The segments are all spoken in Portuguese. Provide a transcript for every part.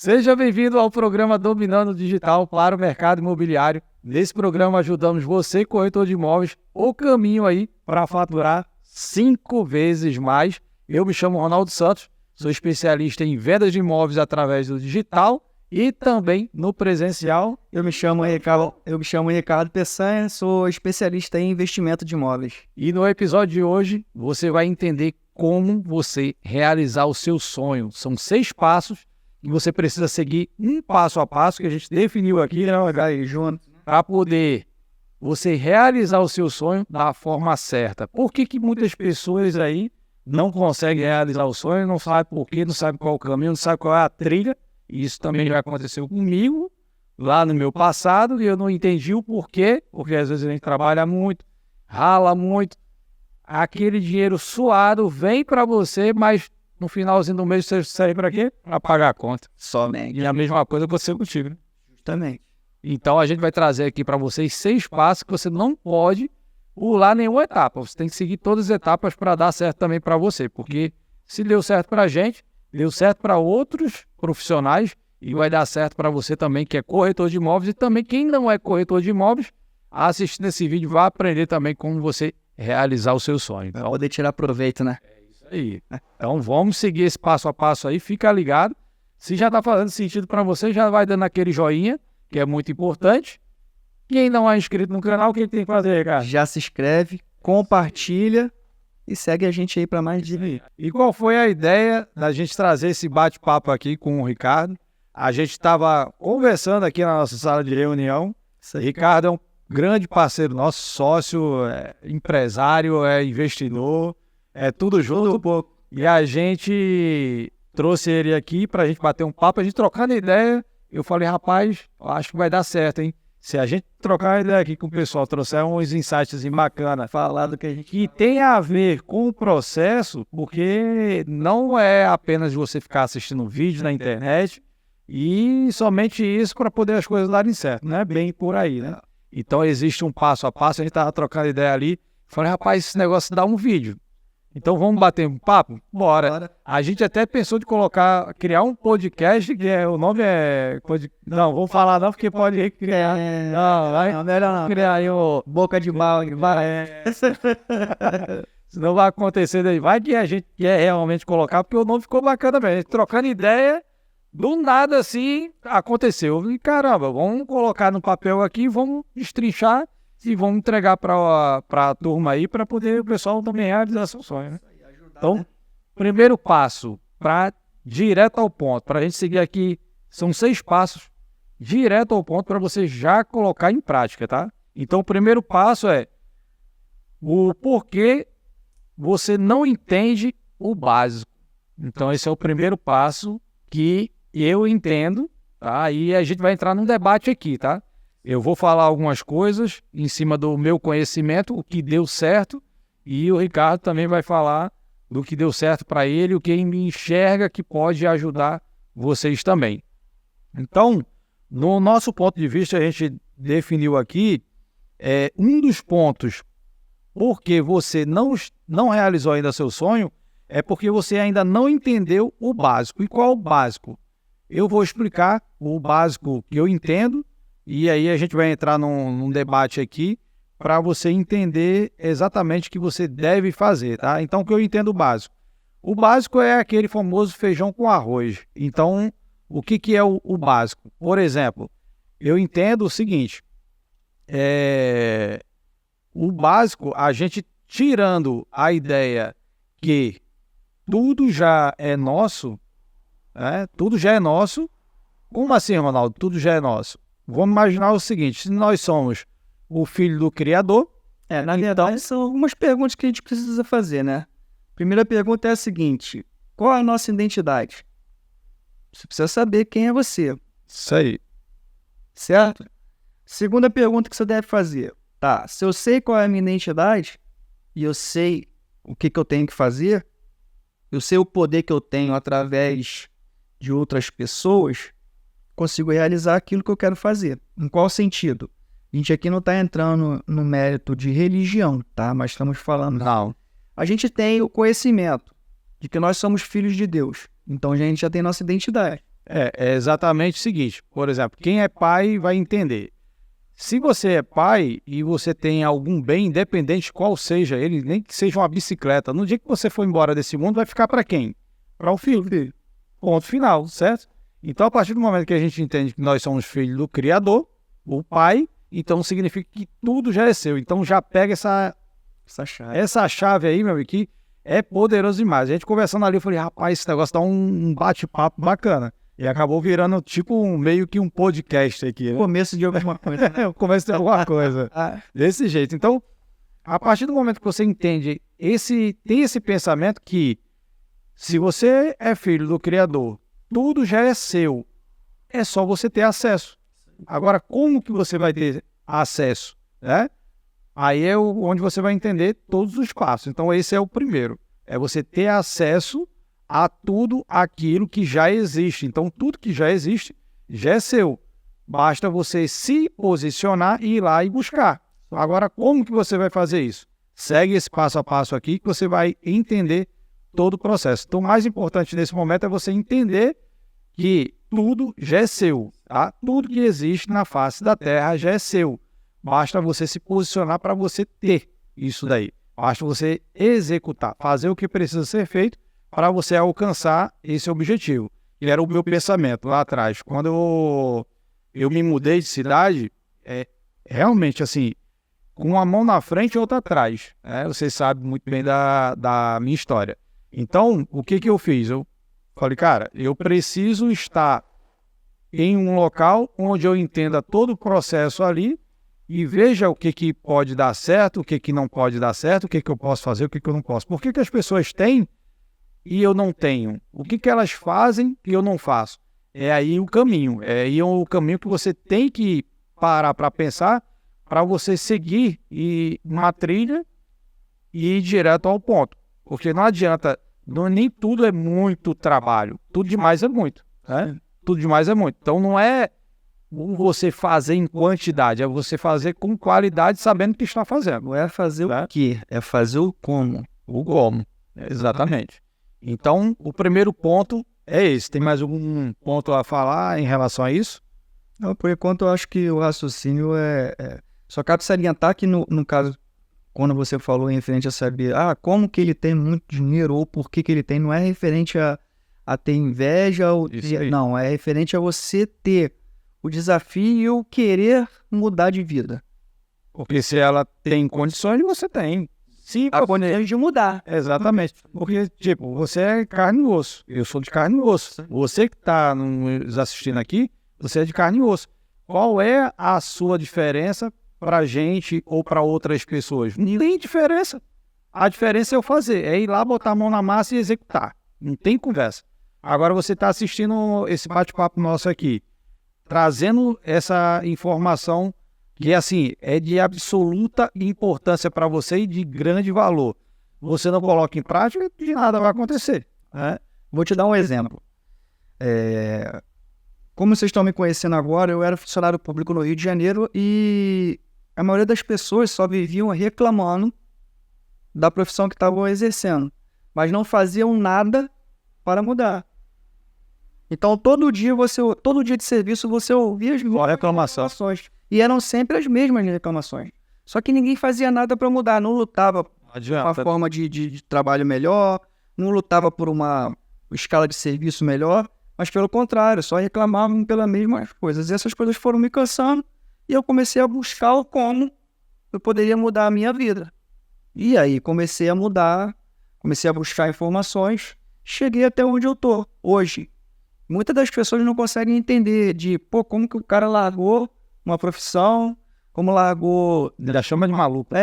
Seja bem-vindo ao programa Dominando o Digital para o Mercado Imobiliário. Nesse programa ajudamos você, corretor de imóveis, o caminho aí para faturar 5 vezes mais. Eu me chamo Ronaldo Santos, sou especialista em vendas de imóveis através do digital e também no presencial. Eu me chamo Ricardo Peçanha, sou especialista em investimento de imóveis. E no episódio de hoje você vai entender como você realizar o seu sonho. São 6 passos que você precisa seguir um passo a passo que a gente definiu aqui, né, para poder você realizar o seu sonho da forma certa. Por que muitas pessoas aí não conseguem realizar o sonho, não sabem por quê, não sabem qual é o caminho, não sabem qual é a trilha? E isso também já aconteceu comigo lá no meu passado e eu não entendi o porquê, porque às vezes a gente trabalha muito, rala muito, aquele dinheiro suado vem para você, mas no finalzinho do mês você sai para quê? Para pagar a conta. Somente. E a mesma coisa aconteceu contigo, né? Justamente. Então a gente vai trazer aqui para vocês 6 passos que você não pode pular nenhuma etapa. Você tem que seguir todas as etapas para dar certo também para você. Porque se deu certo para a gente, deu certo para outros profissionais e vai dar certo para você também que é corretor de imóveis. E também quem não é corretor de imóveis, assistindo esse vídeo vai aprender também como você realizar o seu sonho. Para poder tirar proveito, né? Aí. Então vamos seguir esse passo a passo aí, fica ligado. Se já está fazendo sentido para você, já vai dando aquele joinha, que é muito importante. Quem não é inscrito no canal, o que tem que fazer, cara? Já se inscreve, compartilha e segue a gente aí para mais de... E qual foi a ideia da gente trazer esse bate-papo aqui com o Ricardo? A gente estava conversando aqui na nossa sala de reunião. Ricardo é um grande parceiro nosso, sócio, empresário, investidor. É tudo junto, e a gente trouxe ele aqui pra gente bater um papo, a gente trocando ideia. Eu falei, rapaz, acho que vai dar certo, hein? Se a gente trocar ideia aqui com o pessoal, trouxer uns insights bacanas, falar do que a gente... que tem a ver com o processo, porque não é apenas você ficar assistindo vídeo na internet e somente isso para poder as coisas darem certo, não é bem por aí, né? Então existe um passo a passo, a gente tava trocando ideia ali, falei, rapaz, esse negócio dá um vídeo. Então vamos bater um papo? Bora. A gente até pensou de criar um podcast, que o nome é... Não, vamos falar não, porque pode criar... Não, melhor não. Criar aí boca de mal. Senão vai acontecer daí. Vai que a gente quer realmente colocar, porque o nome ficou bacana mesmo. Trocando ideia, do nada assim, aconteceu. E caramba, vamos colocar no papel aqui, vamos destrinchar e vamos entregar para a turma aí, para poder o pessoal também realizar seu sonho, né? Então, primeiro passo, para direto ao ponto, para a gente seguir aqui, são 6 passos, direto ao ponto para você já colocar em prática, tá? Então, o primeiro passo é o porquê você não entende o básico. Então, esse é o primeiro passo que eu entendo, tá? E a gente vai entrar num debate aqui, tá? Eu vou falar algumas coisas em cima do meu conhecimento, o que deu certo, e o Ricardo também vai falar do que deu certo para ele, o que ele enxerga que pode ajudar vocês também. Então, no nosso ponto de vista, a gente definiu aqui um dos pontos porque você não realizou ainda seu sonho, é porque você ainda não entendeu o básico. E qual o básico? Eu vou explicar o básico que eu entendo, e aí a gente vai entrar num debate aqui para você entender exatamente o que você deve fazer, tá? Então, o que eu entendo o básico? O básico é aquele famoso feijão com arroz. Então, o que é o básico? Por exemplo, eu entendo o seguinte, o básico, a gente tirando a ideia que tudo já é nosso, tudo já é nosso. Como assim, Ronaldo? Tudo já é nosso. Vamos imaginar o seguinte, se nós somos o filho do Criador... na verdade, são algumas perguntas que a gente precisa fazer, né? Primeira pergunta é a seguinte, qual é a nossa identidade? Você precisa saber quem é você. Isso aí. Certo? Segunda pergunta que você deve fazer, tá, se eu sei qual é a minha identidade, e eu sei o que eu tenho que fazer, eu sei o poder que eu tenho através de outras pessoas, consigo realizar aquilo que eu quero fazer. Em qual sentido? A gente aqui não está entrando no mérito de religião, tá? Mas estamos falando... Não. A gente tem o conhecimento de que nós somos filhos de Deus. Então a gente já tem nossa identidade. É exatamente o seguinte. Por exemplo, quem é pai vai entender. Se você é pai e você tem algum bem, independente de qual seja ele, nem que seja uma bicicleta, no dia que você for embora desse mundo, vai ficar para quem? Para o filho. Ponto final, certo? Então, a partir do momento que a gente entende que nós somos filhos do Criador, o Pai, então significa que tudo já é seu. Então, já pega essa chave aí, meu amigo, que é poderoso demais. A gente conversando ali, eu falei, rapaz, esse negócio dá um bate-papo bacana. E acabou virando tipo meio que um podcast aqui, né? Começo de alguma coisa. É, o começo de alguma coisa. Desse jeito. Então, a partir do momento que você entende, tem esse pensamento que se você é filho do Criador, tudo já é seu. É só você ter acesso. Agora, como que você vai ter acesso? Né? Aí é onde você vai entender todos os passos. Então, esse é o primeiro. É você ter acesso a tudo aquilo que já existe. Então, tudo que já existe já é seu. Basta você se posicionar e ir lá e buscar. Agora, como que você vai fazer isso? Segue esse passo a passo aqui que você vai entender todo o processo. Então, o mais importante nesse momento é você entender que tudo já é seu. Tá? Tudo que existe na face da Terra já é seu. Basta você se posicionar para você ter isso daí. Basta você executar, fazer o que precisa ser feito para você alcançar esse objetivo. E era o meu pensamento lá atrás. Quando eu me mudei de cidade, realmente assim, com uma mão na frente e outra atrás. Vocês sabem muito bem da minha história. Então, o que eu fiz? Eu falei, cara, eu preciso estar em um local onde eu entenda todo o processo ali e veja o que pode dar certo, o que não pode dar certo, o que eu posso fazer, o que eu não posso. Por que as pessoas têm e eu não tenho? O que elas fazem e eu não faço? É aí o caminho. É aí o caminho que você tem que parar para pensar para você seguir uma trilha e ir direto ao ponto. Porque não adianta, nem tudo é muito trabalho. Tudo demais é muito. Né? Tudo demais é muito. Então não é você fazer em quantidade, é você fazer com qualidade, sabendo o que está fazendo. Não é fazer o quê? É fazer o como. O como, exatamente. Então, o primeiro ponto é esse. Tem mais algum ponto a falar em relação a isso? Não, por enquanto, eu acho que o raciocínio Só cabe salientar que, no caso, quando você falou em referente a saber como que ele tem muito dinheiro ou por que ele tem, não é referente a ter inveja. Não, é referente a você ter o desafio e o querer mudar de vida. Porque se ela tem condições, você tem. Sim, a condição de mudar. Exatamente. Porque, tipo, você é carne e osso. Eu sou de carne e osso. Você que está nos assistindo aqui, você é de carne e osso. Qual é a sua diferença para a gente ou para outras pessoas? Não tem diferença. A diferença é eu fazer. É ir lá, botar a mão na massa e executar. Não tem conversa. Agora você está assistindo esse bate-papo nosso aqui, trazendo essa informação que, assim, é de absoluta importância para você e de grande valor. Você não coloca em prática, de nada vai acontecer. Né? Vou te dar um exemplo. Como vocês estão me conhecendo agora, eu era funcionário público no Rio de Janeiro e a maioria das pessoas só viviam reclamando da profissão que estavam exercendo, mas não faziam nada para mudar. Então, todo dia de serviço, você ouvia as reclamações. E eram sempre as mesmas reclamações. Só que ninguém fazia nada para mudar, não lutava por uma forma de trabalho melhor, não lutava por uma escala de serviço melhor, mas pelo contrário, só reclamavam pelas mesmas coisas. E essas coisas foram me cansando e eu comecei a buscar o como eu poderia mudar a minha vida. E aí comecei a mudar, comecei a buscar informações, cheguei até onde eu tô hoje. Muitas das pessoas não conseguem entender como que o cara largou uma profissão, como largou... Já chama de maluco.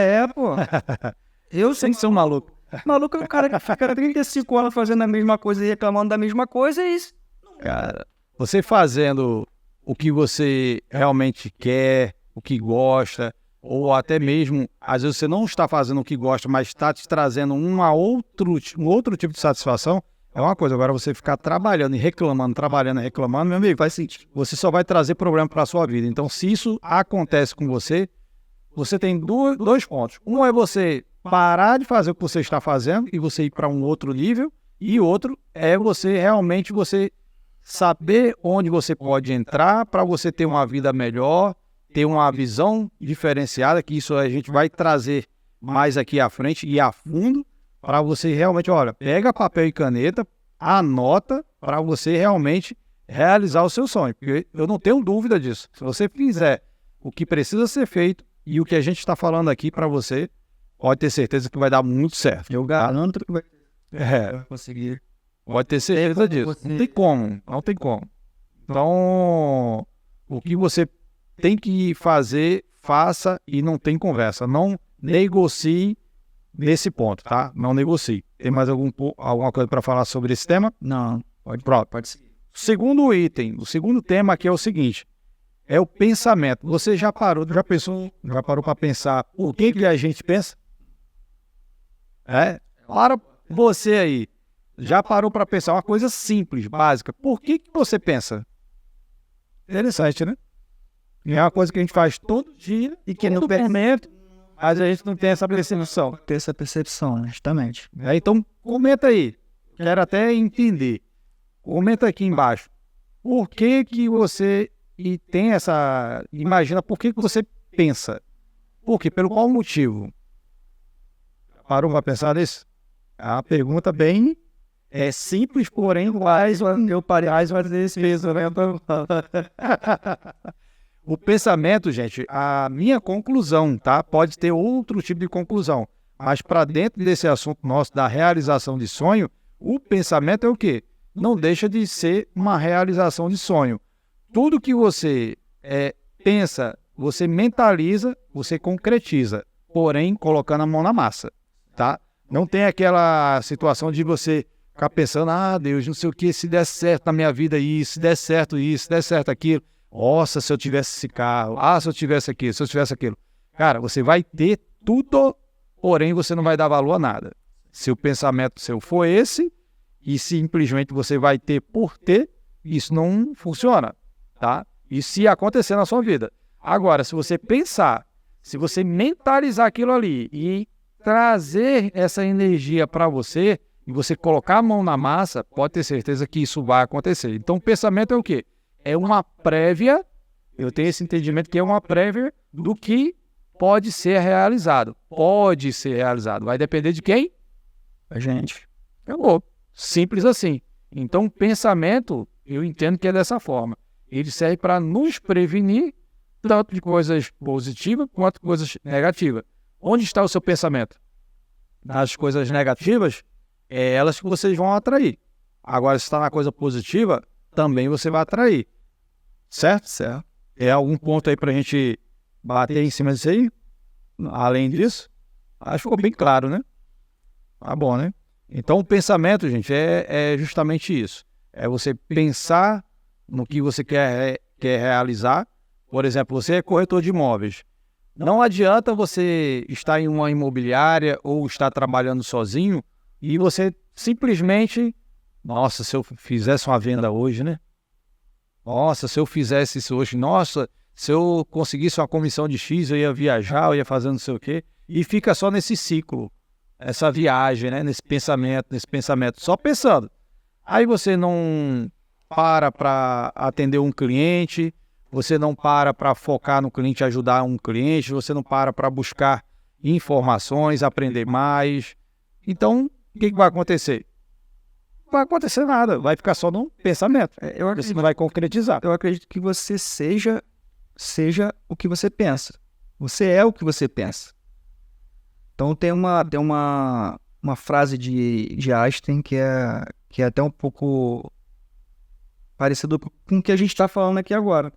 Eu sei que sou maluco. Maluco é o cara que fica 35 anos fazendo a mesma coisa e reclamando da mesma coisa e isso... Cara, você fazendo o que você realmente quer, o que gosta, ou até mesmo, às vezes você não está fazendo o que gosta, mas está te trazendo um outro tipo de satisfação, é uma coisa. Agora você ficar trabalhando e reclamando, meu amigo, faz sentido. Você só vai trazer problema para a sua vida. Então, se isso acontece com você, você tem dois pontos. Um é você parar de fazer o que você está fazendo e você ir para um outro nível. E outro é você realmente saber onde você pode entrar para você ter uma vida melhor, ter uma visão diferenciada, que isso a gente vai trazer mais aqui à frente e a fundo, para você realmente, olha, pega papel e caneta, anota para você realmente realizar o seu sonho, porque eu não tenho dúvida disso. Se você fizer o que precisa ser feito e o que a gente está falando aqui para você, pode ter certeza que vai dar muito certo. Eu garanto que vai conseguir. Pode ter certeza disso. Não tem como, não tem como. Então, o que você tem que fazer, faça e não tem conversa. Não negocie nesse ponto, tá? Não negocie. Tem mais alguma coisa para falar sobre esse tema? Não, Pode seguir. Segundo item, o segundo tema aqui é o seguinte, é o pensamento. Você já parou para pensar o que a gente pensa? Para você aí, já parou para pensar uma coisa simples, básica. Por que você pensa? Interessante, né? É uma coisa que a gente faz todo dia e que no momento, mas a gente não tem essa percepção. Ter essa percepção, justamente. Então, comenta aí. Quero até entender. Comenta aqui embaixo. Por que você tem essa... Imagina, por que você pensa? Por quê? Pelo qual motivo? Parou para pensar nisso? É uma pergunta bem simples, porém, eu parei mais fazer esse peso, né? O pensamento, gente, a minha conclusão, tá? Pode ter outro tipo de conclusão, mas para dentro desse assunto nosso da realização de sonho, o pensamento é o quê? Não deixa de ser uma realização de sonho. Tudo que você pensa, você mentaliza, você concretiza, porém colocando a mão na massa, tá? Não tem aquela situação de você ficar pensando, Deus, não sei o que, se der certo na minha vida isso, se der certo isso, se der certo aquilo. Nossa, se eu tivesse esse carro, se eu tivesse aquilo, se eu tivesse aquilo. Cara, você vai ter tudo, porém você não vai dar valor a nada. Se o pensamento seu for esse, e simplesmente você vai ter por ter, isso não funciona, tá? Isso se acontecer na sua vida. Agora, se você pensar, se você mentalizar aquilo ali e trazer essa energia para você, e você colocar a mão na massa, pode ter certeza que isso vai acontecer. Então, o pensamento é o quê? É uma prévia, eu tenho esse entendimento que é uma prévia do que pode ser realizado. Pode ser realizado. Vai depender de quem? A gente. Acabou. Simples assim. Então, o pensamento, eu entendo que é dessa forma. Ele serve para nos prevenir tanto de coisas positivas quanto coisas negativas. Onde está o seu pensamento? Nas coisas negativas, é elas que vocês vão atrair. Agora, se está na coisa positiva, também você vai atrair. Certo? Certo. É algum ponto aí para a gente bater em cima disso aí? Além disso? Acho que ficou bem claro, né? Tá bom, né? Então, o pensamento, gente, é justamente isso. É você pensar no que você quer realizar. Por exemplo, você é corretor de imóveis. Não adianta você estar em uma imobiliária ou estar trabalhando sozinho e você simplesmente... Nossa, se eu fizesse uma venda hoje, né? Nossa, se eu fizesse isso hoje, nossa, se eu conseguisse uma comissão de X, eu ia viajar, eu ia fazer não sei o quê. E fica só nesse ciclo, essa viagem, né? Nesse pensamento, só pensando. Aí você não para atender um cliente, você não para focar no cliente, ajudar um cliente, você não para buscar informações, aprender mais. Então, o que vai acontecer? Não vai acontecer nada, vai ficar só no pensamento. Você não vai concretizar. Eu acredito que você seja o que você pensa. Você é o que você pensa. Então tem uma frase de Einstein que é até um pouco parecido com o que a gente está falando aqui agora.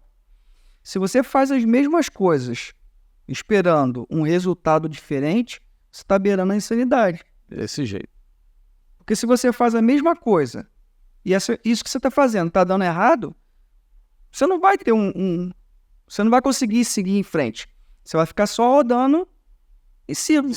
Se você faz as mesmas coisas esperando um resultado diferente, você está beirando a insanidade. Desse jeito. Porque se você faz a mesma coisa e isso que você está fazendo está dando errado, você não vai ter você não vai conseguir seguir em frente. Você vai ficar só rodando em círculo.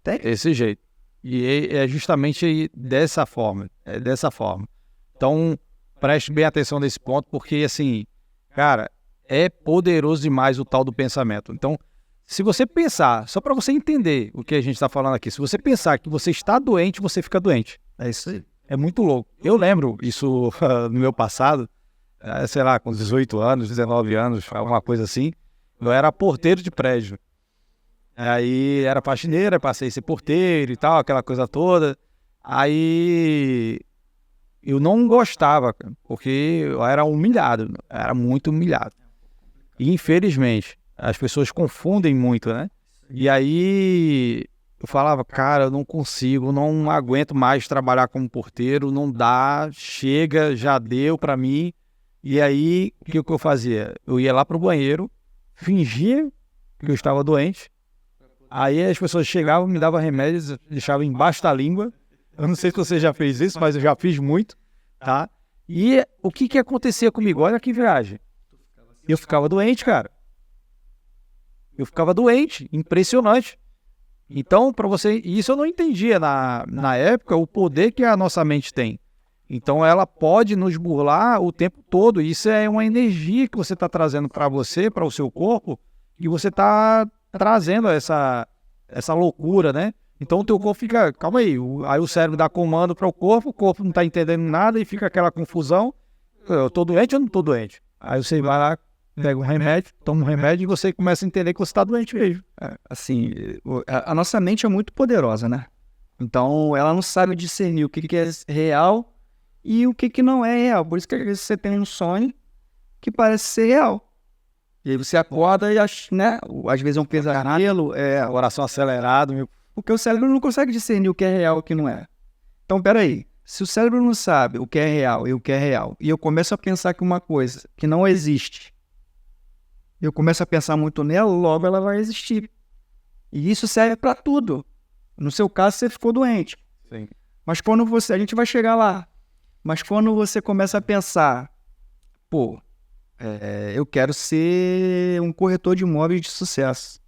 Desse jeito. E é justamente dessa forma. É dessa forma. Então, preste bem atenção nesse ponto, porque, assim, cara, é poderoso demais o tal do pensamento. Então, se você pensar, só para você entender o que a gente está falando aqui, se você pensar que você está doente, você fica doente. É isso aí. É muito louco. Eu lembro isso no meu passado, sei lá, com 18 anos, 19 anos, alguma coisa assim. Eu era porteiro de prédio. Aí era faxineira, passei a ser porteiro e tal, aquela coisa toda. Aí eu não gostava, porque eu era humilhado, era muito humilhado. E infelizmente, as pessoas confundem muito, né? E aí eu falava, cara, eu não consigo, não aguento mais trabalhar como porteiro, não dá, chega, já deu pra mim. E aí, o que eu fazia? Eu ia lá pro banheiro, fingia que eu estava doente. Aí as pessoas chegavam, me davam remédios, deixavam embaixo da língua. Eu não sei se você já fez isso, mas eu já fiz muito, tá? E o que acontecia comigo? Olha que viagem. Eu ficava doente, cara. Eu ficava doente, impressionante. Então, para você, isso eu não entendia na época, o poder que a nossa mente tem. Então, ela pode nos burlar o tempo todo. Isso é uma energia que você está trazendo para você, para o seu corpo, e você está trazendo essa loucura, né? Então, o teu corpo fica, calma aí, aí o cérebro dá comando para o corpo não está entendendo nada e fica aquela confusão. Eu estou doente ou não estou doente? Aí você vai lá, pega um remédio, toma um remédio e você começa a entender que você está doente mesmo. Assim, a nossa mente é muito poderosa, né? Então, ela não sabe discernir o que é real e o que não é real. Por isso que às vezes você tem um sonho que parece ser real. E aí você acorda e acha, né? Às vezes é um pesadelo, Coração acelerado. Porque o cérebro não consegue discernir o que é real e o que não é. Então, peraí. Se o cérebro não sabe o que é real e o que é real, e eu começo a pensar que uma coisa que não existe, eu começo a pensar muito nela, logo ela vai existir. E isso serve para tudo. No seu caso, você ficou doente. Sim. Mas quando a gente vai chegar lá, mas quando você começa a pensar, pô, eu quero ser um corretor de imóveis de sucesso.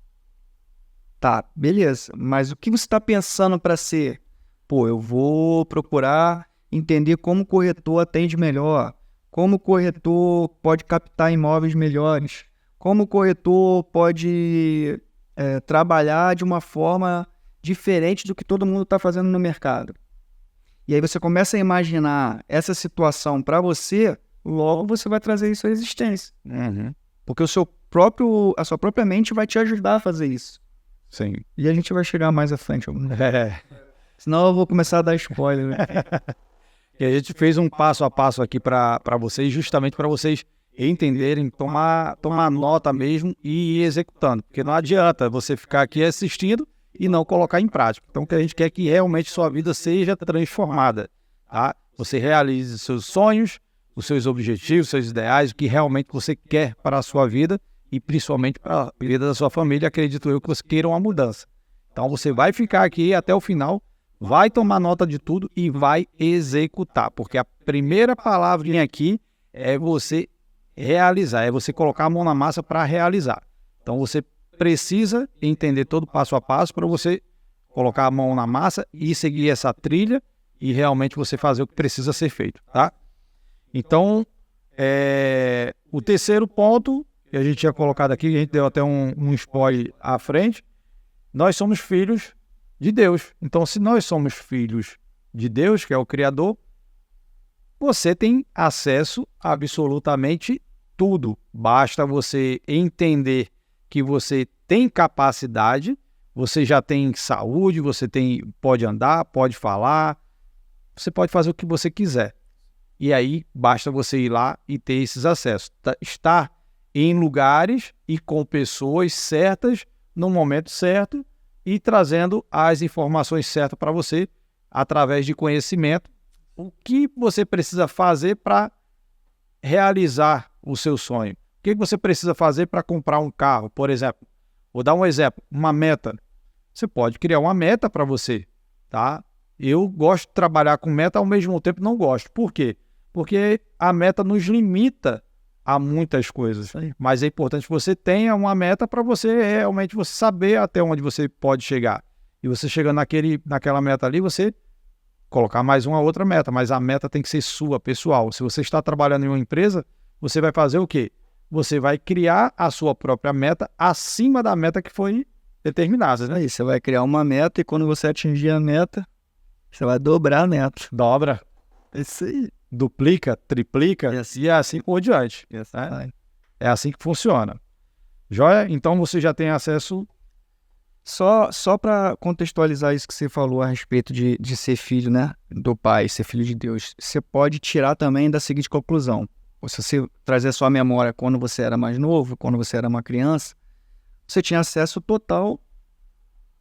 Tá, beleza. Mas o que você está pensando para ser? Pô, eu vou procurar entender como o corretor atende melhor, como o corretor pode captar imóveis melhores, como o corretor pode trabalhar de uma forma diferente do que todo mundo está fazendo no mercado. E aí você começa a imaginar essa situação para você, logo você vai trazer isso à existência. Uhum. Porque a sua própria mente vai te ajudar a fazer isso. Sim. E a gente vai chegar mais à frente. Senão eu vou começar a dar spoiler. Né? E a gente fez um passo a passo aqui para vocês, justamente para vocês entenderem, tomar nota mesmo e ir executando. Porque não adianta você ficar aqui assistindo e não colocar em prática. Então, o que a gente quer é que realmente sua vida seja transformada. Tá? Você realize seus sonhos, os seus objetivos, seus ideais, o que realmente você quer para a sua vida e principalmente para a vida da sua família. Acredito eu que você queira uma mudança. Então, você vai ficar aqui até o final, vai tomar nota de tudo e vai executar. Porque a primeira palavrinha aqui é você realizar, é você colocar a mão na massa para realizar. Então, você precisa entender todo passo a passo para você colocar a mão na massa e seguir essa trilha e realmente você fazer o que precisa ser feito, tá? Então, o terceiro ponto que a gente tinha colocado aqui, a gente deu até um spoiler à frente, nós somos filhos de Deus. Então, se nós somos filhos de Deus, que é o Criador, você tem acesso a absolutamente tudo. Basta você entender que você tem capacidade, você já tem saúde, você pode andar, pode falar, você pode fazer o que você quiser. E aí, basta você ir lá e ter esses acessos. Estar em lugares e com pessoas certas, no momento certo, e trazendo as informações certas para você, através de conhecimento, o que você precisa fazer para realizar o seu sonho. O que você precisa fazer para comprar um carro, por exemplo? Vou dar um exemplo, uma meta. Você pode criar uma meta para você, tá? Eu gosto de trabalhar com meta, ao mesmo tempo não gosto. Por quê? Porque a meta nos limita a muitas coisas. Mas é importante que você tenha uma meta para você realmente saber até onde você pode chegar. E você chegando naquela meta ali, você colocar mais uma outra meta. Mas a meta tem que ser sua, pessoal. Se você está trabalhando em uma empresa, você vai fazer o quê? Você vai criar a sua própria meta acima da meta que foi determinada, né? Aí você vai criar uma meta e quando você atingir a meta, você vai dobrar a meta. Dobra. Isso aí. duplica, triplica e assim por diante. Né? É assim que funciona. Joia? Então você já tem acesso. Só para contextualizar isso que você falou a respeito de ser filho, né, do Pai, ser filho de Deus, você pode tirar também da seguinte conclusão. Se você trazer a sua memória quando você era mais novo, quando você era uma criança, você tinha acesso total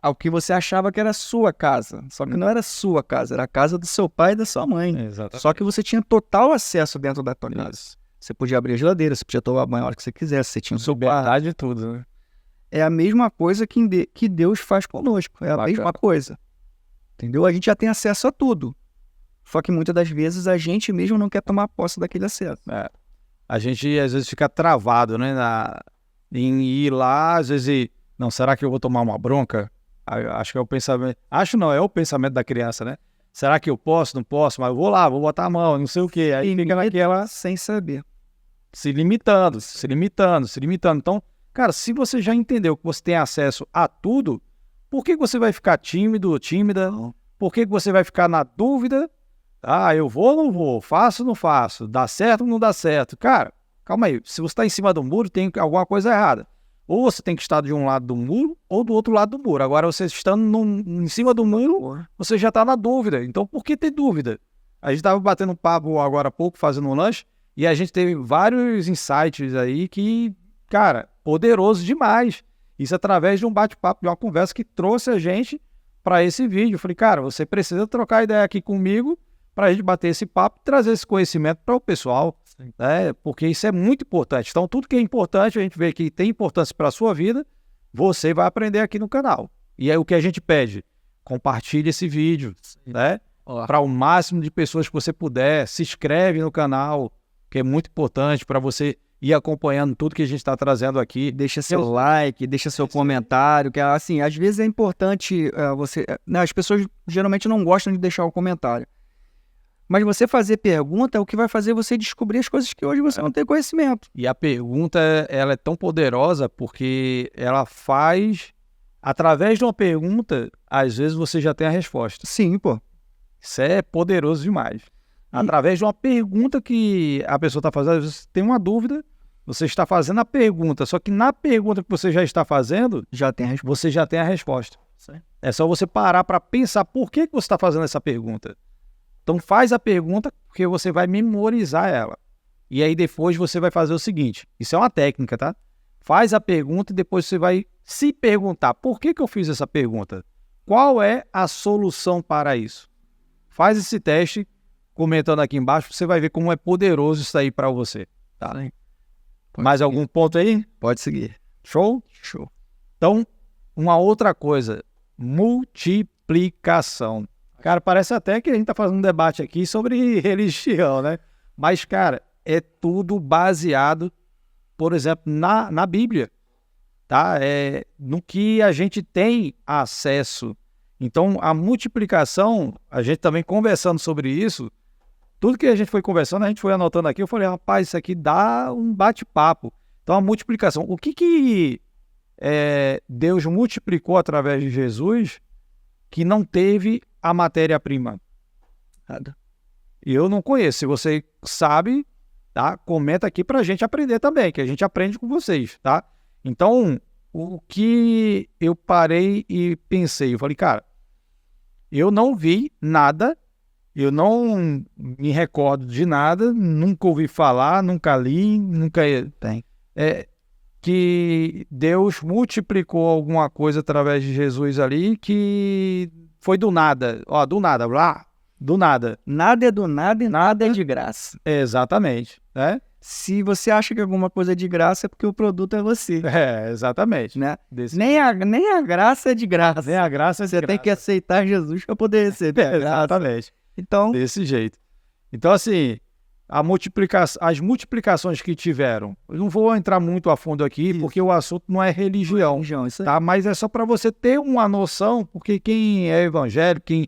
ao que você achava que era sua casa. Só que não era sua casa, era a casa do seu pai e da sua mãe. Exatamente. Só que você tinha total acesso dentro da tua casa. Isso. Você podia abrir a geladeira, você podia tomar banho a hora que você quisesse, você tinha o seu quarto. Liberdade de tudo, né? É a mesma coisa que Deus faz conosco. É a mesma coisa. Entendeu? A gente já tem acesso a tudo. Só que muitas das vezes a gente mesmo não quer tomar posse daquele acesso. A gente às vezes fica travado, né? Em ir lá, às vezes, não, será que eu vou tomar uma bronca? Acho que é o pensamento. Acho não, é o pensamento da criança, né? Será que eu posso? Não posso, mas eu vou lá, vou botar a mão, não sei o quê. Aí fica naquela. Sem saber. Se limitando. Então, cara, se você já entendeu que você tem acesso a tudo, por que você vai ficar tímido, tímida? Por que você vai ficar na dúvida? Ah, eu vou ou não vou? Faço ou não faço? Dá certo ou não dá certo? Cara, calma aí. Se você está em cima do muro, tem alguma coisa errada. Ou você tem que estar de um lado do muro ou do outro lado do muro. Agora, você estando em cima do muro, você já está na dúvida. Então, por que ter dúvida? A gente estava batendo um papo agora há pouco, fazendo um lanche, e a gente teve vários insights aí que, cara, poderoso demais. Isso através de um bate-papo, de uma conversa que trouxe a gente para esse vídeo. Eu falei, cara, você precisa trocar ideia aqui comigo para a gente bater esse papo e trazer esse conhecimento para o pessoal, né? Porque isso é muito importante. Então, tudo que é importante, a gente vê que tem importância para a sua vida, você vai aprender aqui no canal. E aí o que a gente pede? Compartilhe esse vídeo, né? Para o máximo de pessoas que você puder. Se inscreve no canal, que é muito importante para você ir acompanhando tudo que a gente está trazendo aqui. Deixa seu like, deixa seu comentário, que assim, às vezes é importante você... as pessoas geralmente não gostam de deixar o comentário. Mas você fazer pergunta é o que vai fazer você descobrir as coisas que hoje você não tem conhecimento. E a pergunta, ela é tão poderosa porque ela faz... Através de uma pergunta, às vezes você já tem a resposta. Sim, pô. Isso é poderoso demais. Através de uma pergunta que a pessoa está fazendo, às vezes você tem uma dúvida, você está fazendo a pergunta, só que na pergunta que você já está fazendo, você já tem a resposta. Sim. É só você parar para pensar por que você está fazendo essa pergunta. Então faz a pergunta porque você vai memorizar ela. E aí depois você vai fazer o seguinte, isso é uma técnica, tá? Faz a pergunta e depois você vai se perguntar, por que eu fiz essa pergunta? Qual é a solução para isso? Faz esse teste, comentando aqui embaixo, você vai ver como é poderoso isso aí para você. Tá? Mais algum ponto aí? Pode seguir. Show? Show. Então, uma outra coisa, multiplicação. Cara, parece até que a gente tá fazendo um debate aqui sobre religião, né? Mas, cara, é tudo baseado, por exemplo, na Bíblia, tá? É no que a gente tem acesso. Então, a multiplicação, a gente também conversando sobre isso, tudo que a gente foi conversando, a gente foi anotando aqui, eu falei, rapaz, isso aqui dá um bate-papo. Então, a multiplicação. O que Deus multiplicou através de Jesus que não teve a matéria-prima? Nada. Eu não conheço. Se você sabe, tá? Comenta aqui pra gente aprender também, que a gente aprende com vocês, tá? Então, o que eu parei e pensei, eu falei, cara, eu não vi nada, eu não me recordo de nada, nunca ouvi falar, nunca li, nunca... que Deus multiplicou alguma coisa através de Jesus ali que foi do nada. Ó, do nada, lá, do nada. Nada é do nada e nada é de graça. Exatamente, né? Se você acha que alguma coisa é de graça, é porque o produto é você. Exatamente. Né? Nem a graça é de graça. Nem a graça é de Você tem que aceitar Jesus para poder receber. Exatamente. Então, desse jeito. Então, assim, as multiplicações que tiveram, eu não vou entrar muito a fundo aqui, porque o assunto não é religião, isso tá? Mas é só para você ter uma noção, porque quem é evangélico, quem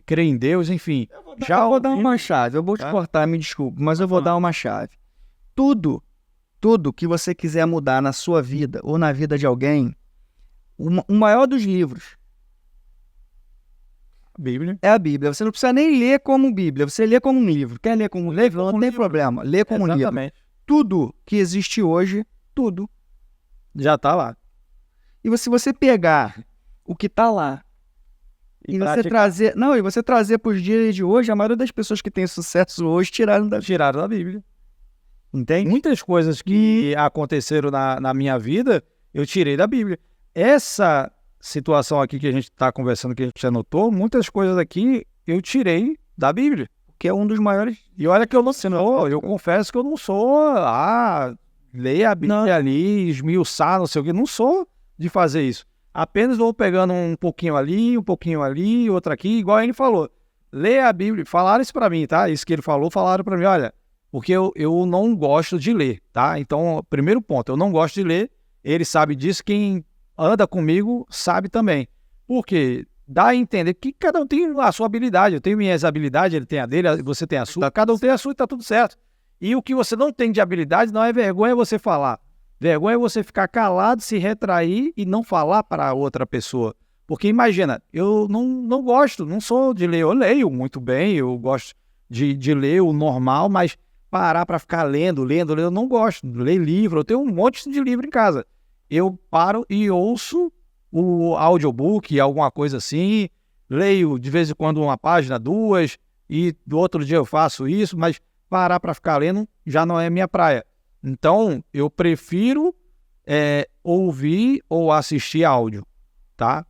crê em Deus, enfim... Eu vou dar uma chave, eu vou te cortar, me desculpe, mas eu vou dar uma chave. Tudo que você quiser mudar na sua vida ou na vida de alguém, o maior dos livros, Bíblia. É a Bíblia. Você não precisa nem ler como Bíblia, você lê como um livro. Quer ler como um livro? Não tem problema. Lê como um livro. Exatamente. Tudo que existe hoje, tudo. Já tá lá. E se você pegar o que tá lá e você trazer... Não, e você trazer para os dias de hoje, a maioria das pessoas que têm sucesso hoje tiraram da Bíblia. Entende? Muitas coisas que aconteceram na minha vida, eu tirei da Bíblia. Essa situação aqui que a gente está conversando, que a gente anotou, muitas coisas aqui eu tirei da Bíblia, que é um dos maiores... E olha que eu não sou, eu confesso que eu não sou, leia a Bíblia ali, esmiuçar, não sei o que, não sou de fazer isso. Apenas vou pegando um pouquinho ali, outro aqui, igual ele falou. Leia a Bíblia, falaram isso para mim, tá? Isso que ele falou, falaram para mim, olha, porque eu não gosto de ler, tá? Então, primeiro ponto, eu não gosto de ler, ele sabe disso, quem anda comigo sabe também. Por quê? Dá a entender que cada um tem a sua habilidade. Eu tenho minhas habilidades, ele tem a dele, você tem a sua. Cada um tem a sua e tá tudo certo. E o que você não tem de habilidade não é vergonha você falar. Vergonha é você ficar calado, se retrair e não falar para outra pessoa. Porque imagina, eu não gosto, não sou de ler. Eu leio muito bem, eu gosto de ler o normal, mas parar para ficar lendo, eu não gosto. Ler livro, eu tenho um monte de livro em casa. Eu paro e ouço o audiobook, alguma coisa assim, leio de vez em quando uma página, duas, e do outro dia eu faço isso, mas parar para ficar lendo já não é minha praia. Então, eu prefiro ouvir ou assistir áudio, tá?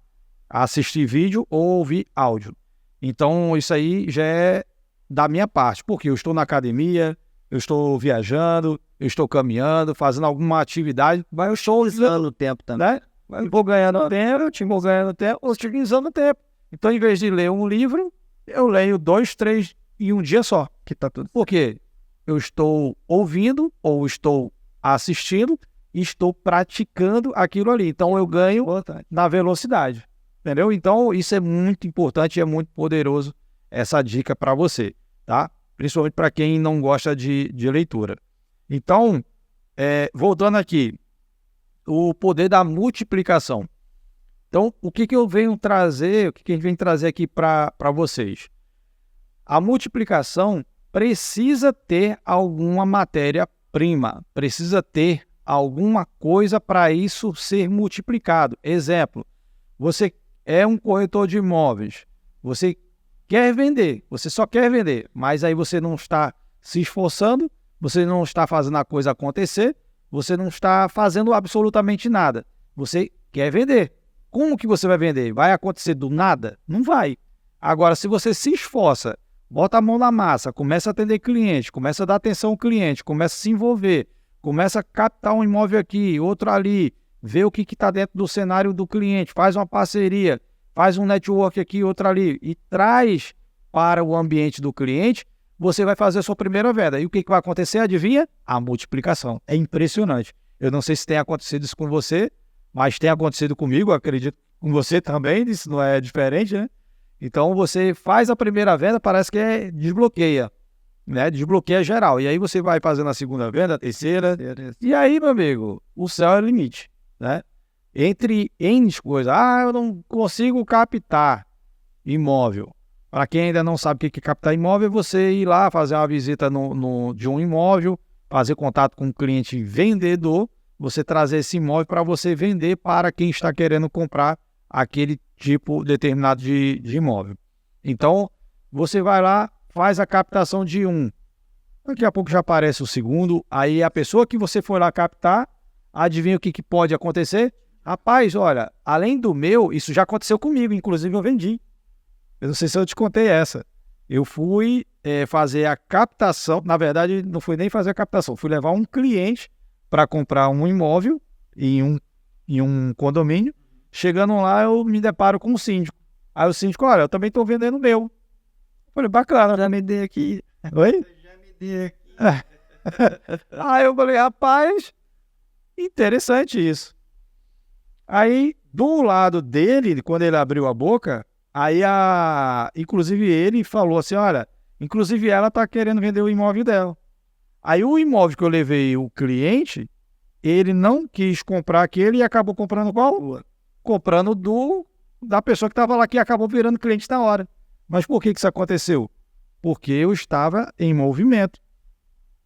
Assistir vídeo ou ouvir áudio. Então, isso aí já é da minha parte, porque eu estou na academia, eu estou viajando, eu estou caminhando, fazendo alguma atividade, mas eu estou usando o tempo também, né? Eu vou ganhando tempo, utilizando o tempo. Então, em vez de ler um livro, eu leio 2, 3 em um dia só. Que tá tudo. Por quê? Eu estou ouvindo ou estou assistindo e estou praticando aquilo ali. Então, eu ganho na velocidade. Entendeu? Então, isso é muito importante e é muito poderoso essa dica para você, tá? Principalmente para quem não gosta de leitura. Então, voltando aqui, o poder da multiplicação. Então, o que eu venho trazer, o que a gente vem trazer aqui para vocês? A multiplicação precisa ter alguma matéria-prima, precisa ter alguma coisa para isso ser multiplicado. Exemplo, você é um corretor de imóveis, você quer vender, você só quer vender, mas aí você não está se esforçando, você não está fazendo a coisa acontecer, você não está fazendo absolutamente nada. Você quer vender. Como que você vai vender? Vai acontecer do nada? Não vai. Agora, se você se esforça, bota a mão na massa, começa a atender cliente, começa a dar atenção ao cliente, começa a se envolver, começa a captar um imóvel aqui, outro ali, vê o que está dentro do cenário do cliente, faz uma parceria, faz um network aqui, outro ali, e traz para o ambiente do cliente, você vai fazer a sua primeira venda. E o que vai acontecer? Adivinha? A multiplicação. É impressionante. Eu não sei se tem acontecido isso com você, mas tem acontecido comigo, acredito com você também, isso não é diferente, né? Então, você faz a primeira venda, parece que desbloqueia, né? Desbloqueia geral. E aí você vai fazendo a segunda venda, a terceira. E aí, meu amigo, o céu é o limite, né? Entre N coisas. Eu não consigo captar imóvel. Para quem ainda não sabe o que é captar imóvel, é você ir lá fazer uma visita de um imóvel, fazer contato com um cliente vendedor, você trazer esse imóvel para você vender para quem está querendo comprar aquele tipo determinado de imóvel. Então, você vai lá, faz a captação de um. Daqui a pouco já aparece o segundo. Aí a pessoa que você foi lá captar, adivinha o que pode acontecer? Rapaz, olha, além do meu, isso já aconteceu comigo, inclusive eu vendi. Eu não sei se eu te contei essa. Eu fui fazer a captação, na verdade não fui nem fazer a captação, fui levar um cliente para comprar um imóvel em um condomínio. Chegando lá, eu me deparo com o síndico. Aí o síndico, olha, eu também estou vendendo o meu. Eu falei, bacana, já me dei aqui. Oi? Já me dei aqui. Aí eu falei, rapaz, interessante isso. Aí, do lado dele, quando ele abriu a boca, aí inclusive ele falou assim, olha, inclusive ela está querendo vender o imóvel dela. Aí o imóvel que eu levei o cliente, ele não quis comprar aquele e acabou comprando qual? Comprando da pessoa que estava lá, que acabou virando cliente na hora. Mas por que isso aconteceu? Porque eu estava em movimento.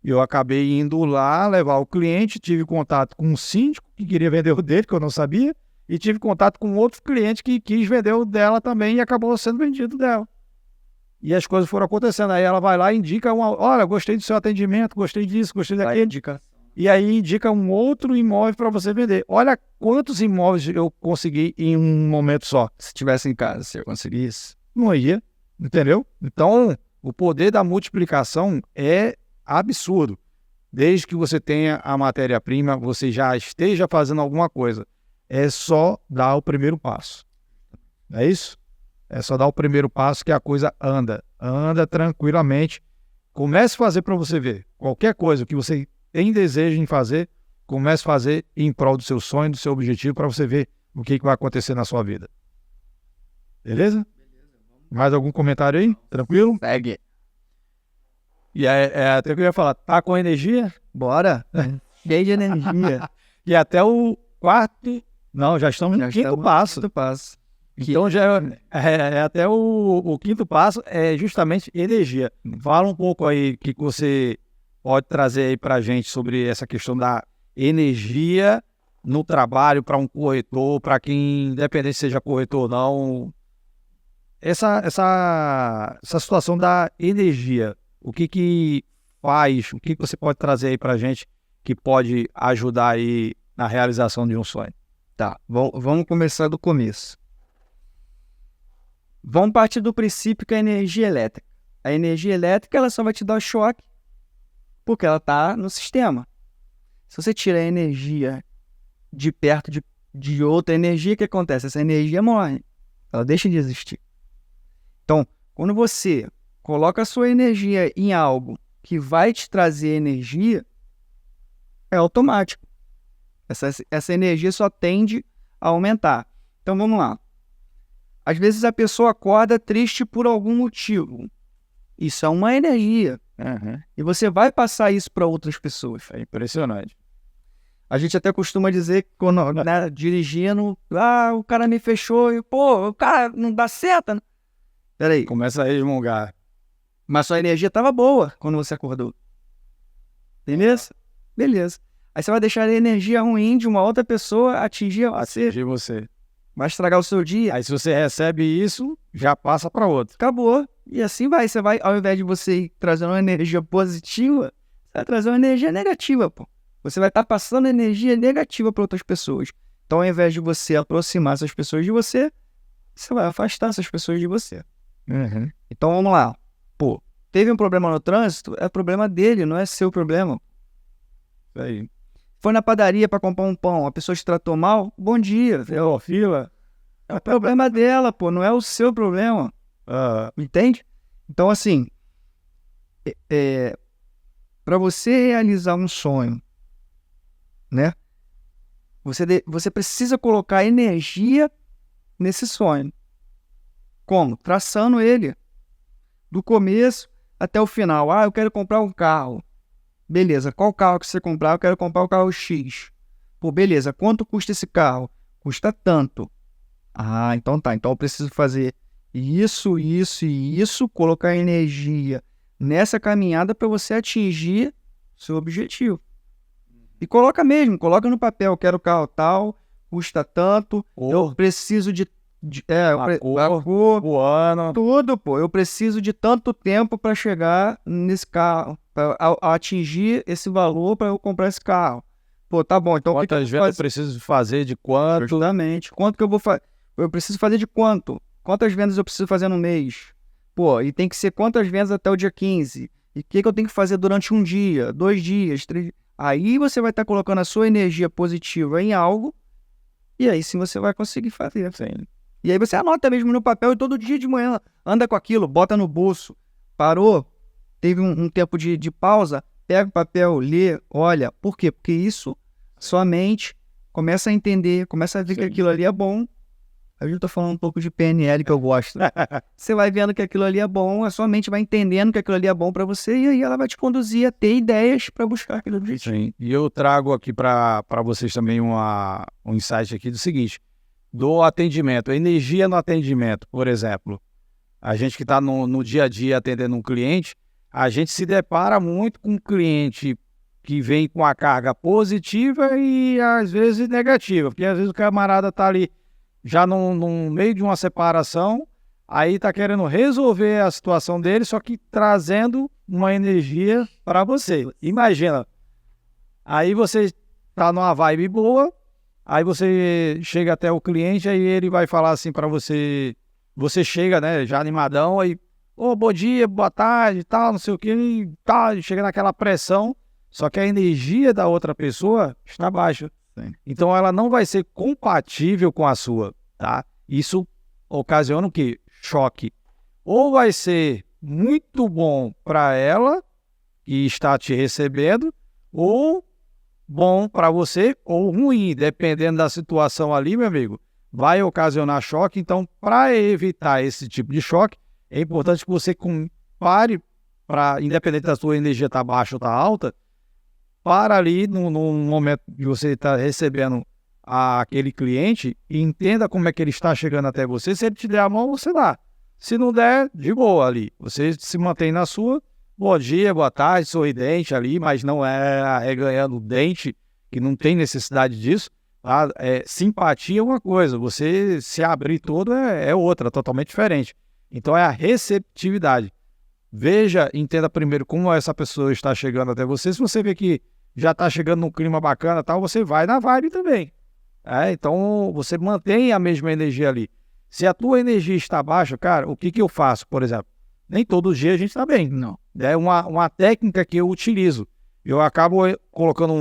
Eu acabei indo lá levar o cliente, tive contato com um síndico que queria vender o dele, que eu não sabia, e tive contato com outro cliente que quis vender o dela também e acabou sendo vendido dela. E as coisas foram acontecendo. Aí ela vai lá e indica olha, gostei do seu atendimento, gostei disso, gostei daquilo. E aí indica um outro imóvel para você vender. Olha quantos imóveis eu consegui em um momento só. Se tivesse em casa, se eu conseguisse. Não ia, entendeu? Então, o poder da multiplicação é absurdo. Desde que você tenha a matéria-prima, você já esteja fazendo alguma coisa. É só dar o primeiro passo. É isso? É só dar o primeiro passo que a coisa anda. Anda tranquilamente. Comece a fazer para você ver. Qualquer coisa que você tem desejo em fazer, comece a fazer em prol do seu sonho, do seu objetivo, para você ver o que vai acontecer na sua vida. Beleza? Mais algum comentário aí? Tranquilo? Segue. E até que eu ia falar, tá com energia? Bora. Cheio de energia. E até o quarto... Não, já estamos no quinto passo. Então já é até o quinto passo é justamente energia. Fala um pouco aí o que você pode trazer aí pra gente sobre essa questão da energia no trabalho para um corretor, para quem, independente seja corretor ou não, essa situação da energia, o que faz, o que você pode trazer aí pra gente que pode ajudar aí na realização de um sonho? Tá, vamos começar do começo. Vamos partir do princípio que a energia elétrica. A energia elétrica ela só vai te dar o choque porque ela está no sistema. Se você tira a energia de perto de outra energia, o que acontece? Essa energia morre. Ela deixa de existir. Então, quando você coloca a sua energia em algo que vai te trazer energia, é automático. Essa energia só tende a aumentar. Então, vamos lá. Às vezes a pessoa acorda triste por algum motivo. Isso é uma energia. E você vai passar isso para outras pessoas. É impressionante. A gente até costuma dizer que quando dirigindo, o cara me fechou e, o cara não dá seta. Né? Peraí. Começa a resmungar. Mas sua energia estava boa quando você acordou. Beleza? Beleza. Aí você vai deixar a energia ruim de uma outra pessoa atingir você. Vai estragar o seu dia. Aí se você recebe isso, já passa para outro. Acabou. E assim vai. Você vai, ao invés de você ir trazendo uma energia positiva, você vai trazer uma energia negativa, pô. Você vai estar passando energia negativa para outras pessoas. Então, ao invés de você aproximar essas pessoas de você, você vai afastar essas pessoas de você. Então, vamos lá. Teve um problema no trânsito, é problema dele, não é seu problema. Isso aí. Foi na padaria para comprar um pão, a pessoa te tratou mal, bom dia. Fila. É o problema dela, não é o seu problema. Entende? Então, assim, para você realizar um sonho, né? Você precisa colocar energia nesse sonho. Como? Traçando ele. Do começo até o final. Eu quero comprar um carro. Beleza, qual carro que você comprar? Eu quero comprar o carro X. Beleza, quanto custa esse carro? Custa tanto. Então tá. Então eu preciso fazer isso, isso e isso, colocar energia nessa caminhada para você atingir seu objetivo. E coloca no papel, quero carro tal, custa tanto, eu preciso a cor, o ano, tudo, eu preciso de tanto tempo para chegar nesse carro, para atingir esse valor para eu comprar esse carro. Tá bom, então quantas vezes eu preciso fazer, de quanto? Justamente, quanto que eu vou fazer? Eu preciso fazer de quanto? Quantas vendas eu preciso fazer no mês? E tem que ser quantas vendas até o dia 15? E o que eu tenho que fazer durante um dia, 2 dias, 3 dias? Aí você vai estar colocando a sua energia positiva em algo, e aí sim você vai conseguir fazer. Sim. E aí você anota mesmo no papel e todo dia de manhã anda com aquilo, bota no bolso. Parou, teve um tempo de pausa, pega o papel, lê, olha. Por quê? Porque isso, sua mente começa a entender, começa a ver que aquilo ali é bom. Aí eu tô falando um pouco de PNL que eu gosto. Você vai vendo que aquilo ali é bom, a sua mente vai entendendo que aquilo ali é bom para você e aí ela vai te conduzir a ter ideias para buscar aquele objetivo. Sim, e eu trago aqui para vocês também um insight aqui do seguinte, do atendimento, energia no atendimento, por exemplo. A gente que está no dia a dia atendendo um cliente, a gente se depara muito com um cliente que vem com a carga positiva e às vezes negativa, porque às vezes o camarada está ali já no meio de uma separação, aí está querendo resolver a situação dele, só que trazendo uma energia para você. Imagina, aí você está numa vibe boa, aí você chega até o cliente, aí ele vai falar assim para você, você chega, né, já animadão, aí, ô, bom dia, boa tarde, tal, não sei o que, e tal, chega naquela pressão, só que a energia da outra pessoa está baixa. Sim. Então ela não vai ser compatível com a sua, tá? Isso ocasiona o quê? Choque. Ou vai ser muito bom para ela, que está te recebendo, ou bom para você, ou ruim, dependendo da situação ali, meu amigo, vai ocasionar choque. Então, para evitar esse tipo de choque, é importante que você pare, independente da sua energia estar baixa ou estar alta, para ali no momento que você está recebendo aquele cliente e entenda como é que ele está chegando até você. Se ele te der a mão, você dá. Se não der, de boa ali. Você se mantém na sua. Bom dia, boa tarde, sorridente ali, mas não é arreganhando o dente, que não tem necessidade disso. Tá? Simpatia é uma coisa, você se abrir todo é outra, totalmente diferente. Então é a receptividade. Veja, entenda primeiro como essa pessoa está chegando até você. Se você vê que já está chegando num clima bacana, tal, você vai na vibe também. Então você mantém a mesma energia ali. Se a tua energia está baixa, cara, o que eu faço, por exemplo? Nem todo dia a gente está bem. Não. É uma técnica que eu utilizo. Eu acabo colocando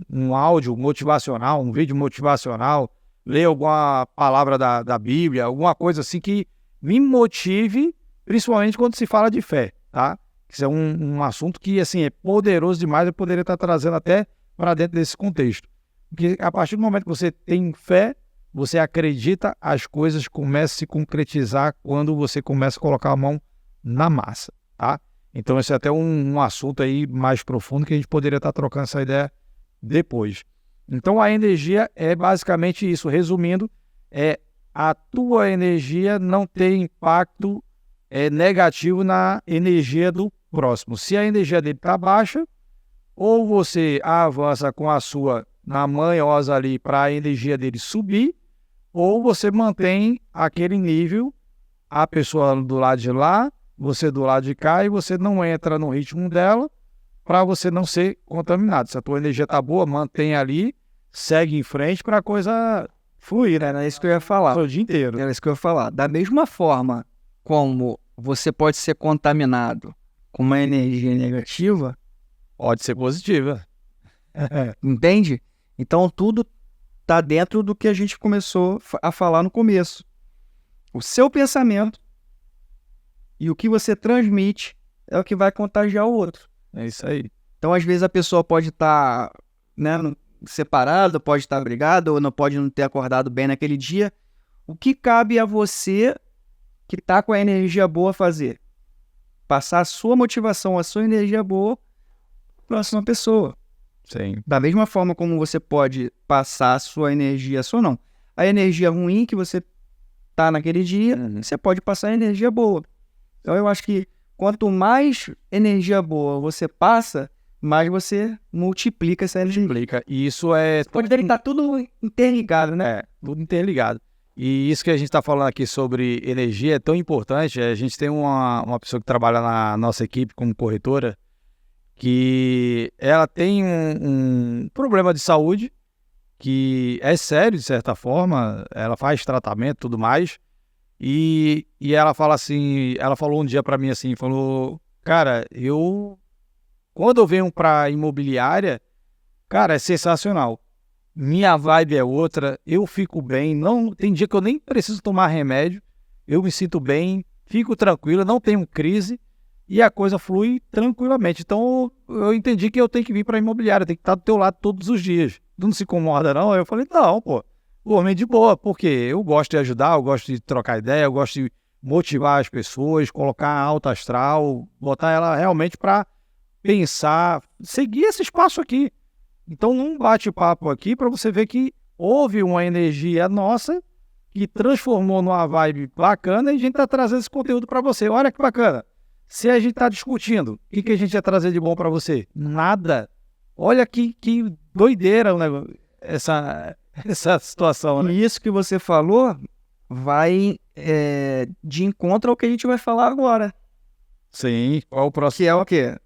um áudio motivacional, um vídeo motivacional, ler alguma palavra da Bíblia, alguma coisa assim que me motive, principalmente quando se fala de fé, tá? Isso é um assunto que, assim, é poderoso demais, eu poderia estar trazendo até para dentro desse contexto. Porque a partir do momento que você tem fé, você acredita, as coisas começam a se concretizar quando você começa a colocar a mão na massa, tá? Então esse é até um assunto aí mais profundo que a gente poderia estar trocando essa ideia depois. Então a energia é basicamente isso. Resumindo, a tua energia não tem impacto negativo na energia do próximo. Se a energia dele está baixa, ou você avança com a sua na manhosa ali para a energia dele subir, ou você mantém aquele nível, a pessoa do lado de lá, você do lado de cá, e você não entra no ritmo dela para você não ser contaminado. Se a tua energia está boa, mantém ali, segue em frente para a coisa fluir, né? Era isso que eu ia falar. O dia inteiro. Era isso que eu ia falar. Da mesma forma como você pode ser contaminado com uma energia negativa, pode ser positiva. Entende? Então tudo está dentro do que a gente começou a falar no começo. O seu pensamento e o que você transmite é o que vai contagiar o outro. É isso aí. Então, às vezes, a pessoa pode estar separada, pode estar brigada, ou não pode não ter acordado bem naquele dia. O que cabe a você que está com a energia boa fazer? Passar a sua motivação, a sua energia boa para a próxima pessoa. Sim. Da mesma forma como você pode passar a sua energia, a sua não. A energia ruim que você está naquele dia, você pode passar a energia boa. Então eu acho que quanto mais energia boa você passa, mais você multiplica essa energia. E isso pode ver que tá tudo interligado, né? Tudo interligado. E isso que a gente está falando aqui sobre energia é tão importante. A gente tem uma pessoa que trabalha na nossa equipe como corretora, que ela tem um problema de saúde que é sério, de certa forma. Ela faz tratamento e tudo mais. E ela fala assim, ela falou um dia para mim assim, falou, cara, quando eu venho para imobiliária, cara, é sensacional. Minha vibe é outra, eu fico bem, tem dia que eu nem preciso tomar remédio, eu me sinto bem, fico tranquilo, não tenho crise e a coisa flui tranquilamente. Então eu entendi que eu tenho que vir para a imobiliária, tem que estar do teu lado todos os dias. Tu não se incomoda não? Eu falei, não, pô. O homem de boa, porque eu gosto de ajudar, eu gosto de trocar ideia, eu gosto de motivar as pessoas, colocar alta astral, botar ela realmente para pensar, seguir esse espaço aqui. Então, num bate-papo aqui, para você ver que houve uma energia nossa que transformou numa vibe bacana e a gente está trazendo esse conteúdo para você. Olha que bacana. Se a gente está discutindo, o que a gente ia trazer de bom para você? Nada. Olha que doideira o negócio, essa situação, né? E isso que você falou vai de encontro ao que a gente vai falar agora. Sim. Qual o próximo? Que é o quê?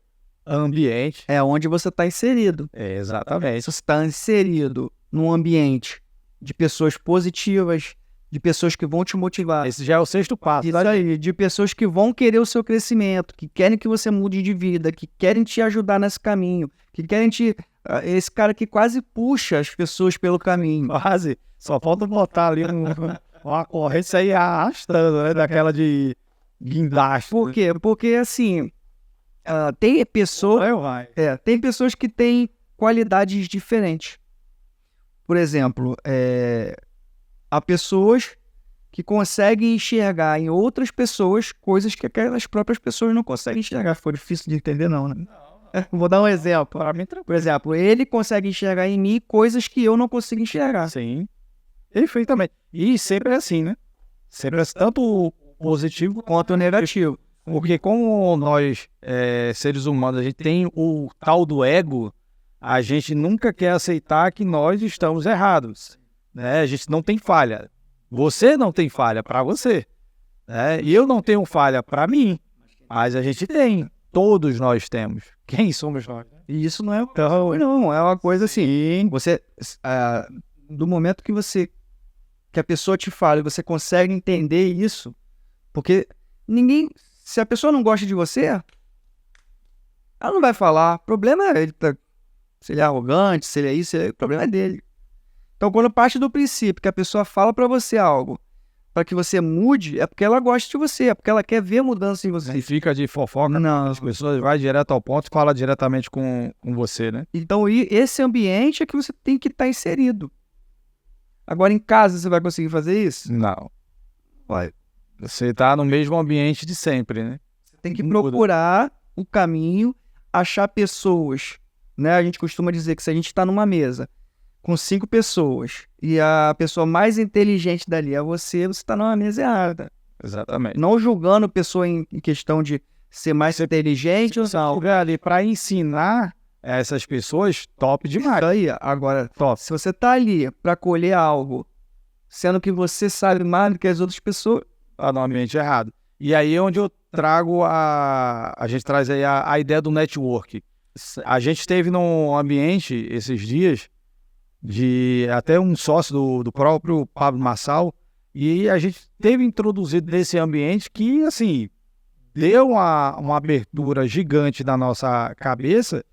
Ambiente. É onde você está inserido. Exatamente. Se você está inserido num ambiente de pessoas positivas, de pessoas que vão te motivar. Esse já é o 6º passo. Isso aí, de pessoas que vão querer o seu crescimento, que querem que você mude de vida, que querem te ajudar nesse caminho, que querem te... Esse cara que quase puxa as pessoas pelo caminho. Quase. Só falta botar ali uma corrente aí arrastando, né? Daquela de guindaste. Por quê? Porque, assim, tem pessoas que têm qualidades diferentes. Por exemplo, há pessoas que conseguem enxergar em outras pessoas coisas que aquelas próprias pessoas não conseguem enxergar. Foi difícil de entender, não, né? Vou dar um exemplo. Por exemplo, ele consegue enxergar em mim coisas que eu não consigo enxergar. Sim, perfeitamente. E sempre é assim, né? Sempre é tanto o positivo Quanto o negativo. Porque como nós, seres humanos, a gente tem o tal do ego, a gente nunca quer aceitar que nós estamos errados, né? A gente não tem falha. Você não tem falha para você, né? E eu não tenho falha para mim, mas a gente tem. Todos nós temos. Quem somos nós? E isso não é uma coisa assim. Você, do momento que a pessoa te fala e você consegue entender isso, porque se a pessoa não gosta de você, ela não vai falar. O problema é ele, se ele é arrogante, se ele é isso, o problema é dele. Então, quando parte do princípio que a pessoa fala pra você algo, para que você mude, é porque ela gosta de você, é porque ela quer ver mudança em você. E fica de fofoca, Não. as pessoas vai direto ao ponto e fala diretamente com você, né? Então, esse ambiente é que você tem que estar inserido. Agora, em casa, você vai conseguir fazer isso? Não. Vai. Você tá no mesmo ambiente de sempre, né? Você tem que procurar o caminho, achar pessoas, né? A gente costuma dizer que se a gente está numa mesa com 5 pessoas e a pessoa mais inteligente dali é você está numa mesa errada. Exatamente. Não julgando a pessoa em questão de ser mais inteligente ou não. Lugar ali para ensinar essas pessoas, top demais. Aí, agora, top. Se você tá ali para colher algo, sendo que você sabe mais do que as outras pessoas, tá no ambiente errado. E aí é onde eu trago a gente traz aí a ideia do network. A gente esteve num ambiente esses dias de até um sócio do próprio Pablo Marçal, e a gente teve introduzido nesse ambiente que, assim, deu uma abertura gigante na nossa cabeça,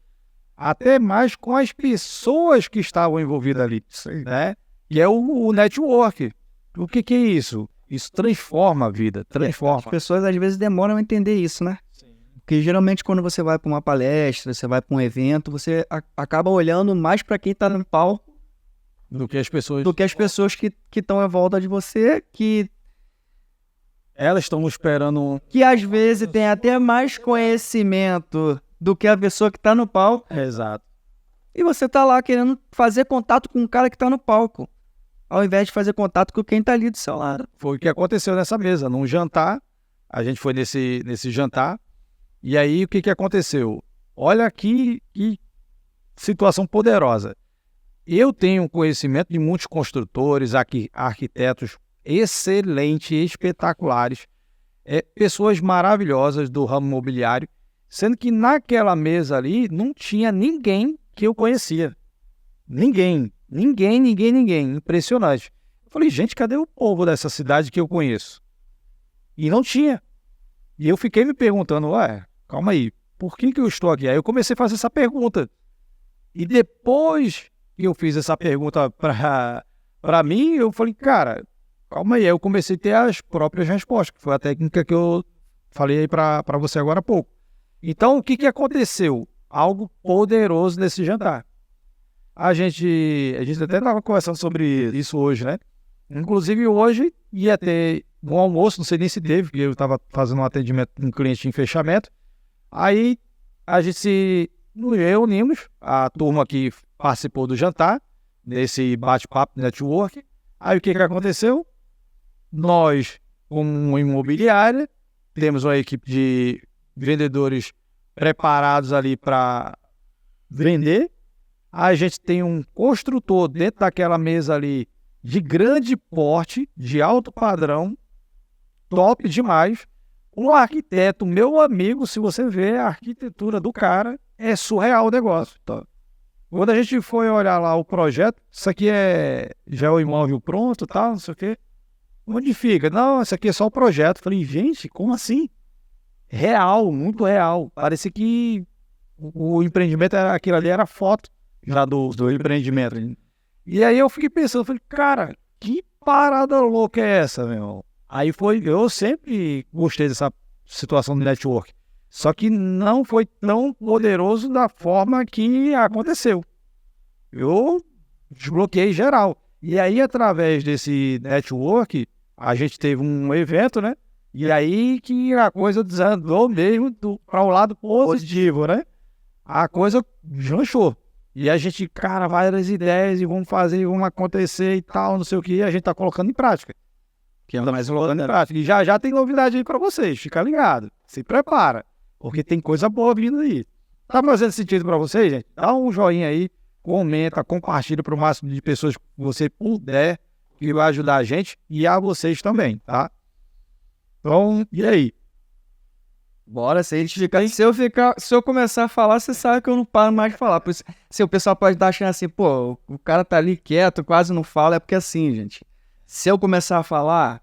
até mais com as pessoas que estavam envolvidas ali, né? E é o network. O que é isso? Isso transforma a vida, transforma. As pessoas às vezes demoram a entender isso, né? Sim. Porque geralmente quando você vai para uma palestra, você vai para um evento, você acaba olhando mais para quem está no palco do que as pessoas que estão em volta de você, que elas estão esperando, que às vezes tem até mais conhecimento do que a pessoa que está no palco. Exato. E você tá lá querendo fazer contato com o cara que está no palco, ao invés de fazer contato com quem está ali do seu lado. Foi o que aconteceu nessa mesa, num jantar. A gente foi nesse jantar, e aí o que aconteceu? Olha que situação poderosa. Eu tenho conhecimento de muitos construtores, arquitetos excelentes, espetaculares, pessoas maravilhosas do ramo imobiliário, sendo que naquela mesa ali não tinha ninguém que eu conhecia. Ninguém. Impressionante. Eu falei, gente, cadê o povo dessa cidade que eu conheço? E não tinha. E eu fiquei me perguntando, calma aí, por que eu estou aqui? Aí eu comecei a fazer essa pergunta. E depois que eu fiz essa pergunta para mim, eu falei, cara, calma aí. Aí eu comecei a ter as próprias respostas, que foi a técnica que eu falei aí para você agora há pouco. Então, o que aconteceu? Algo poderoso nesse jantar. A gente até estava conversando sobre isso hoje, né? Inclusive, hoje ia ter um almoço, não sei nem se teve, porque eu estava fazendo um atendimento com um cliente em fechamento. Aí, a gente se reunimos, a turma que participou do jantar, nesse bate-papo network. Aí, o que aconteceu? nós, como uma imobiliária, temos uma equipe de vendedores preparados ali para vender. A gente tem um construtor dentro daquela mesa ali de grande porte, de alto padrão, top demais. Um arquiteto, meu amigo, se você ver a arquitetura do cara, é surreal o negócio. Tá? Quando a gente foi olhar lá o projeto, isso aqui já é o imóvel pronto, tal, não sei o quê. Onde fica? Não, isso aqui é só o projeto. Falei, gente, como assim? Real, muito real. Parece que o empreendimento, aquilo ali era foto já do empreendimento. E aí eu fiquei pensando, falei, cara, que parada louca é essa, meu? Aí eu sempre gostei dessa situação do network. Só que não foi tão poderoso da forma que aconteceu. Eu desbloqueei geral. E aí, através desse network, a gente teve um evento, né? E aí que a coisa desandou mesmo para o lado positivo, né? A coisa janchou. E a gente, cara, várias ideias e vamos fazer, vamos acontecer e tal, não sei o que, a gente tá colocando em prática. Que é mais colocando em prática. E já tem novidade aí para vocês, fica ligado. Se prepara, porque tem coisa boa vindo aí. Tá fazendo sentido para vocês, gente? Dá um joinha aí, comenta, compartilha para o máximo de pessoas que você puder, que vai ajudar a gente e a vocês também, tá? Então, e aí? Bora, se eu começar a falar, você sabe que eu não paro mais de falar. Por isso, se o pessoal pode estar achando assim, pô, o cara tá ali quieto, quase não fala, é porque assim, gente, se eu começar a falar...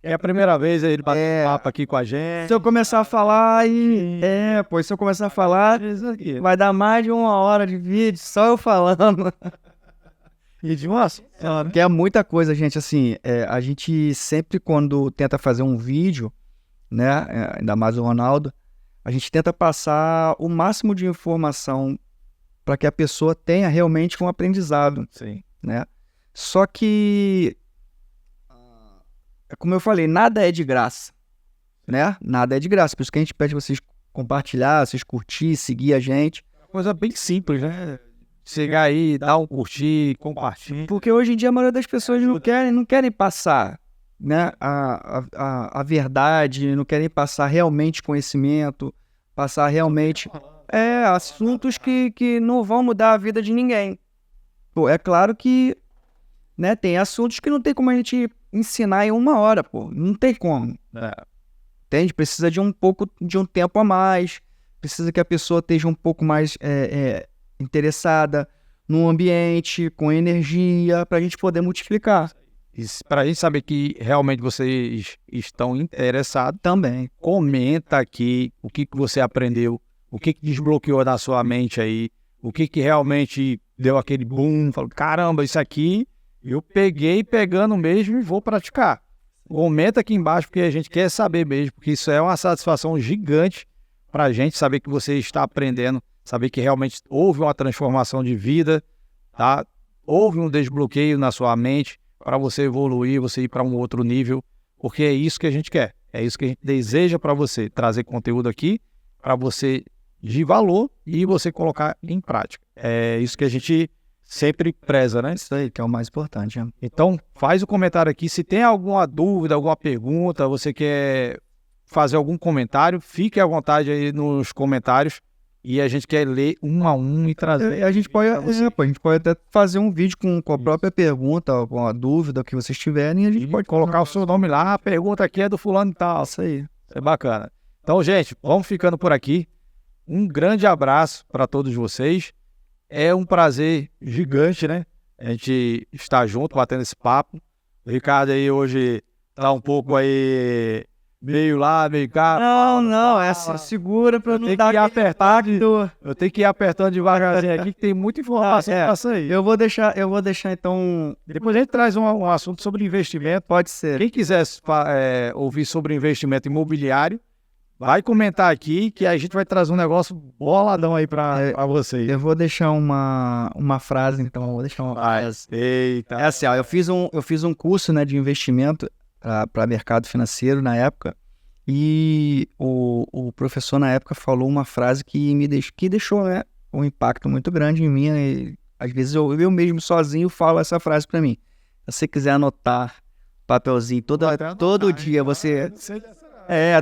É a primeira vez ele bater papo aqui com a gente. Se eu começar a falar se eu começar a falar, vai dar mais de 1 hora de vídeo, só eu falando. E de uma que é muita coisa, gente, assim, a gente sempre quando tenta fazer um vídeo, né, ainda mais o Ronaldo, a gente tenta passar o máximo de informação para que a pessoa tenha realmente um aprendizado. Sim. Né? Só que, como eu falei, nada é de graça, né? Nada é de graça, por isso que a gente pede vocês compartilhar, vocês curtir, seguir a gente. Coisa bem simples, né? Chegar aí, dar um curtir, compartilhar. Porque hoje em dia a maioria das pessoas não querem passar, né, a verdade, não querem passar realmente conhecimento, passar realmente assuntos que não vão mudar a vida de ninguém. Pô, é claro que, né, tem assuntos que não tem como a gente ensinar em 1 hora, pô, não tem como. Entende? Precisa de um tempo a mais, precisa que a pessoa esteja um pouco mais interessada no ambiente, com energia, para a gente poder multiplicar. Para a gente saber que realmente vocês estão interessados, também comenta aqui o que você aprendeu, o que desbloqueou na sua mente aí, o que realmente deu aquele boom, falou, caramba, isso aqui eu pegando mesmo e vou praticar. Comenta aqui embaixo porque a gente quer saber mesmo, porque isso é uma satisfação gigante para a gente saber que você está aprendendo, saber que realmente houve uma transformação de vida, tá? Houve um desbloqueio na sua mente, para você evoluir, você ir para um outro nível, porque é isso que a gente quer, é isso que a gente deseja para você, trazer conteúdo aqui para você de valor e você colocar em prática. É isso que a gente sempre preza, né? Isso aí que é o mais importante. Né? Então, faz o comentário aqui, se tem alguma dúvida, alguma pergunta, você quer fazer algum comentário, fique à vontade aí nos comentários. E a gente quer ler um a um e trazer. A gente pode até fazer um vídeo com a própria pergunta, com a dúvida que vocês tiverem, e a gente pode colocar o seu nome lá, a pergunta aqui é do fulano e tal. Isso aí. É bacana. Então, gente, vamos ficando por aqui. Um grande abraço para todos vocês. É um prazer gigante, né? A gente estar junto, batendo esse papo. O Ricardo aí hoje tá um pouco aí... meio lá, meio cá. Não, essa segura pra não dar impacto. Eu tenho que ir apertando devagarzinho aqui, que tem muita informação pra sair. Eu vou deixar então... Depois a gente traz um assunto sobre investimento. Pode ser. Quem quiser ouvir sobre investimento imobiliário, vai comentar aqui que a gente vai trazer um negócio boladão aí pra vocês. Eu vou deixar uma frase, então. Vou deixar uma frase. Eita. É assim, ó, eu fiz um curso, né, de investimento para mercado financeiro na época, e o professor na época falou uma frase que deixou, né, um impacto muito grande em mim, e às vezes eu mesmo sozinho falo essa frase para mim. Se você quiser anotar papelzinho. Todo dia você...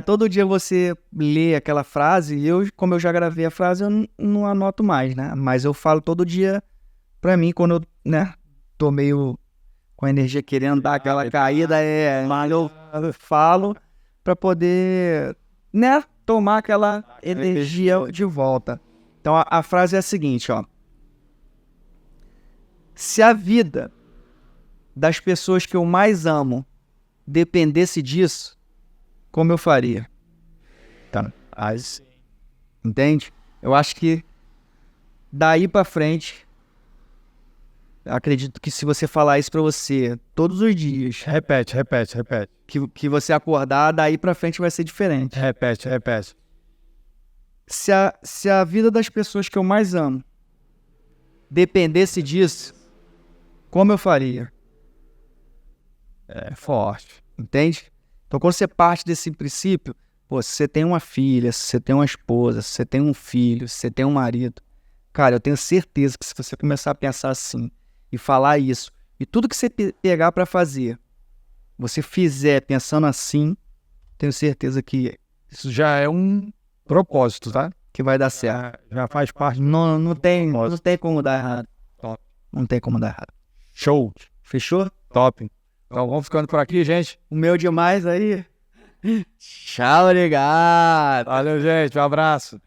todo dia você lê aquela frase. E eu, como eu já gravei a frase, eu não anoto mais, né? Mas eu falo todo dia pra mim, quando eu, né, tô meio com a energia querendo dar aquela caída, mas eu falo pra poder, né, tomar aquela energia de volta. Então a frase é a seguinte, ó. Se a vida das pessoas que eu mais amo dependesse disso, como eu faria? Tá. Entende? Eu acho que daí pra frente, acredito que se você falar isso pra você todos os dias, Repete. que você acordar, daí pra frente vai ser diferente. Repete. Se a vida das pessoas que eu mais amo dependesse disso, como eu faria? É forte. Entende? Então, quando você parte desse princípio, pô, se você tem uma filha, se você tem uma esposa, se você tem um filho, se você tem um marido, cara, eu tenho certeza que se você começar a pensar assim e falar isso, e tudo que você pegar pra fazer, você fizer pensando assim, tenho certeza que Isso já é um propósito, tá? vai dar certo. Já faz parte. Não tem como dar errado. Top. Não tem como dar errado. Show. Fechou? Top. Então vamos ficando por aqui, gente. O meu demais aí. Tchau, obrigado. Valeu, gente. Um abraço.